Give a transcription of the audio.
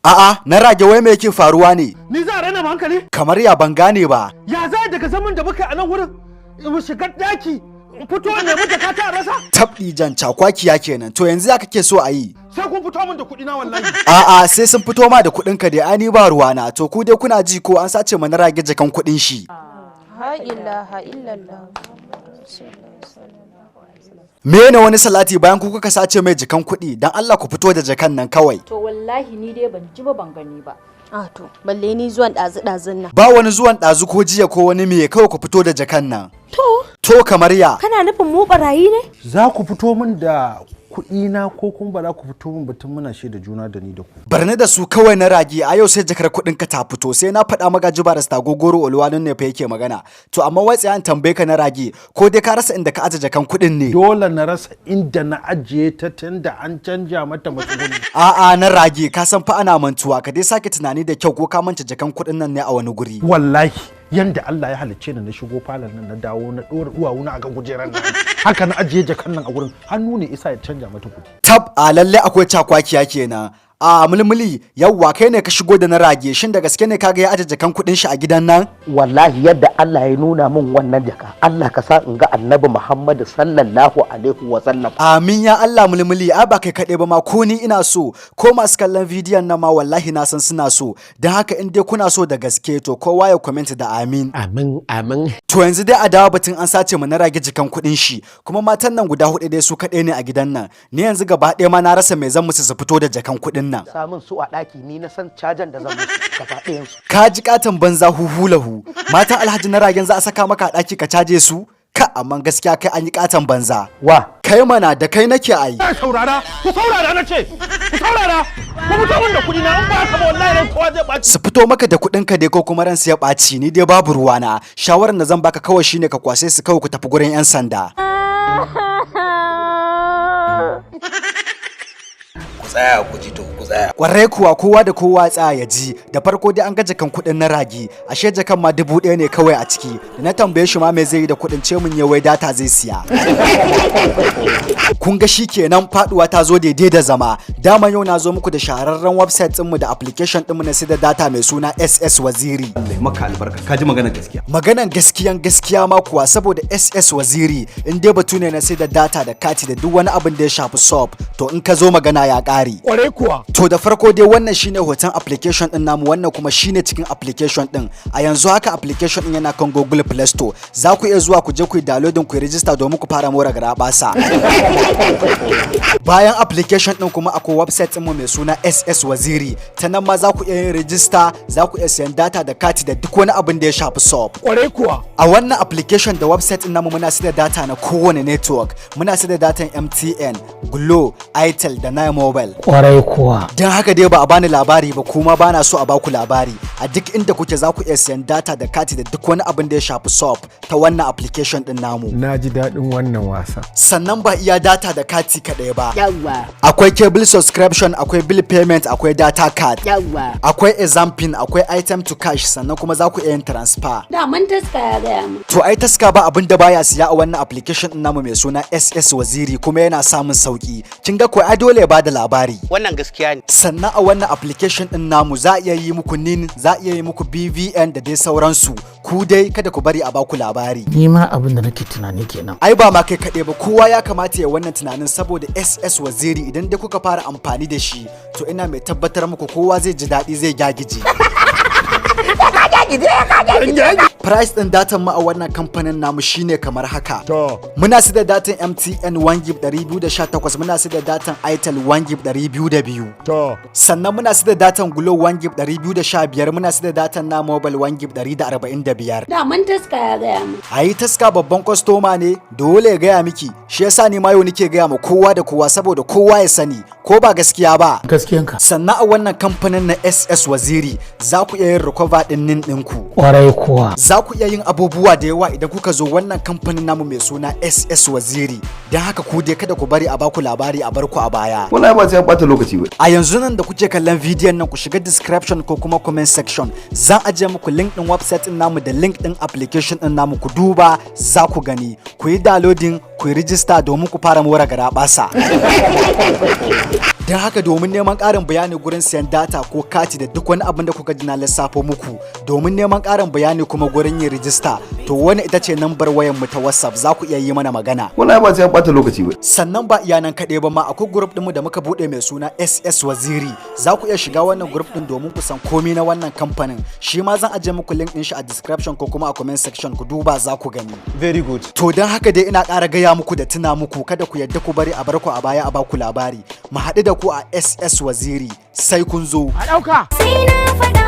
A'a, Narage wai me yake faruwa ne? Ni za a raina ma hankali? Kamar ya ban gane ba. Ya za daga zaman da muka a nan wurin mu shiga daki fito ne mu da ka ta rasa? Tabdi jan cakwakiya kenan. To yanzu ya kake so a yi? Sai kun fito min da kuɗi na wallahi. A'a, sai sun fito ma da kuɗin ka dai ani ba ruwana. To ku dai kuna ji ko an sace ma Narage jakan kuɗin shi. Ha ilaha illallah. Mene wani salati bayan ku kuka sace mai jakan kuɗi dan Allah ku fito da jakan nan kawai. To wallahi ni dai ban ji ba ban gani ba. To balle ni zuwan ɗazu-ɗazun nan. Ba wani zuwan ɗazu ko jiya ko wani me kawai ku fito da jakan nan. To kamar ya. Kana nufin mu barayi ne? Za ku fito min da kuɗi na ko kuma ba za ku fito min batun muna da juna da ni da ku. Barni da su kawai Narage a yau sai jakar kuɗin ka ta fito sai na faɗa maka jiba da sta gogoro olwanin ne fa yake magana. To amma wai tsayan tambaye ka Narage ko dai ka rasa inda ka aje jakan kuɗin ne? Dole na rasa inda na ajiye ta tunda an canja mata matsuguni. A'a Narage ka san fa ana mantuwa ka dai sake tunani da kyau ko ka manta jakan kuɗin nan ne a wani guri. Wallahi yanda Allah ya halicce ni na shigo falon nan na dawo na ɗora duwawuna a kan kujerar nan haka na ajiye jakan nan a gurin hannu ne isa ya canja mata kuɗi. Tab a lalle akwai cakwakiya kenan. A mulmuli yawwa kai ne ka shigo da Narage shin da gaske ne kaga ya aje jakan kuɗin shi a gidan nan? Wallahi yadda Allah ya nuna min wannan jaka Allah ka sa in ga Annabi Muhammad sallallahu alaihi wa sallam. Amin ya Allah mulmuli a ba kai kaɗai ba ma ko ni ina so ko masu kallon bidiyon nan ma wallahi na san suna so don haka in dai kuna so da gaske to kowa ya comment da amin. Amin amin. To yanzu dai a dawo batun an sace mu Narage jakan kuɗin shi kuma matan nan guda hudu dai su kaɗai ne a gidan nan ni yanzu gaba ɗaya ma na rasa me zan musu su fito da jakan kuɗin nan. Samun su a ɗaki ni na san cajan da zan musu gaba ɗayan su. Ka ji katon banza huhulahu matan Alhaji Naragen za a saka maka a ɗaki ka caje su? Ka amma gaskiya kai an yi katon banza. Wa? Kai mana da kai nake a yi. Saurara, ku saurara na ce, ku saurara, ku fito min da kuɗi na in ba ka ba wallahi ran kowa zai ɓaci. Su fito maka da kuɗin ka dai ko kuma ransu ya ɓaci ni dai babu ruwana. Shawarar da zan baka kawai shine ka kwase su kawai ku tafi gurin 'yan sanda. Tsaya ku ji to ku tsaya. Kwarai kuwa kowa da kowa tsaya ya ji da farko dai an ga jakan kuɗin Narage ashe jakan ma 1000 ne kawai a ciki da na tambaye shi ma me zai yi da kuɗin ce mun wai data zai siya. Kun ga shikenan faduwa ta zo daidai da zama dama yau na zo muku da shahararren website ɗinmu da application ɗinmu na sai da data mai suna SS Waziri. Allah maka albarka ka ji maganar gaskiya. Maganan gaskiya ma kuwa saboda SS Waziri in dai batu ne na sai da data da kati da duk wani abin da ya shafi shop to in ka zo magana ya ƙare. Kwarai kuwa. To da farko dai wannan shine hoton application din namu wannan kuma shine cikin application din. A yanzu haka application din yana kan Google Play Store. Za ku iya zuwa ku je ku yi downloading ku yi register domin ku fara more garabasa. Bayan application din kuma akwai website din mu mai suna SS Waziri. Ta nan ma za ku iya yin register, za ku iya sayan data da kati da duk wani abin da ya shafi shop. Kwarai kuwa. A wannan application da website din namu muna sayar da data na kowane network. Muna sayar da datan MTN, Glo, Itel da Nine Mobile. Kwarai kuwa. Don haka dai ba a bani labari ba kuma bana so a baku labari. A duk inda kuke za ku iya sayan data da kati da duk wani abin da ya shafi shop ta wannan application din namu. Na ji daɗin wannan wasa. Sannan ba iya data da kati kaɗai ba. Yawwa. Akwai cable subscription, akwai bill payment, akwai data card. Yawwa. Akwai exam pin, akwai item to cash sannan kuma za ku iya yin transfer. Da mun taska ya gaya mu. To ai taska ba abin da baya siya a wannan application din namu mai suna SS Waziri kuma yana samun sauki. Kin ga ko ai dole ya bada labari. Wannan gaskiya ne. Sannan a wannan application din namu za a iya yi muku NIN, za a iya yi muku BVN da dai sauransu. Ku dai kada ku bari a baku labari. Ni ma abin da nake tunani kenan. Ai ba ma kai kaɗai ba kowa ya kamata ya wannan tunanin saboda SS Waziri idan dai kuka fara amfani da shi to ina mai tabbatar muku kowa zai ji daɗi zai gyagije. Price din datan mu a wannan kamfanin namu shine kamar haka. Muna sayar da datan MTN 1 GB 218, muna sayar da datan Itel 1 GB 202. Sannan muna sayar da datan Glo 1 GB 215, muna sayar da datan na Mobile 1 GB 145. Da mun taska ya gaya mu. Ayi taska babban kwastoma ne dole ya gaya miki. Shi yasa ni ma yau nake gaya ma kowa da kowa saboda kowa ya sani ko ba gaskiya ba. Gaskiyanka. Sannan a wannan kamfanin na SS Waziri za ku iya yin recover din nin ɗinku. Kwarai kuwa. Za ku iya yin abubuwa da yawa idan kuka zo wannan kamfanin namu mai suna SS Waziri. Don haka ku dai kada ku bari a baku labari a barku a baya. Wallahi ba sai an bata lokaci ba. A yanzu nan da kuke kallon bidiyon nan ku shiga description ko kuma comment section. Zan ajiye muku link din website din namu da link din application din namu ku duba za ku gani. Ku yi downloading, ku yi register domin ku fara more garabasa. Don haka domin neman ƙarin bayani gurin siyan data ko kati da duk wani abin da kuka ji na lissafo muku, domin neman ƙarin bayani kuma gurin yin rijista, to wani ita ce nambar wayar mu ta WhatsApp, za ku iya yi mana magana. Wallahi ba sai an bata lokaci ba. Sannan ba iya nan kaɗai ba ma, akwai group ɗinmu da muka buɗe mai suna SS Waziri. Za ku iya shiga wannan group ɗin domin ku san komai na wannan kamfanin. Shi ma zan ajiye muku link ɗin shi a description ko kuma a comment section, ku duba za ku gani. Very good. To don haka dai ina ƙara gaya muku da tuna muku, kada ku yadda ku bari a bar ku a baya a baku labari. Mu haɗu da ku a SS Waziri, sai kun zo. A ɗauka. Sai na faɗa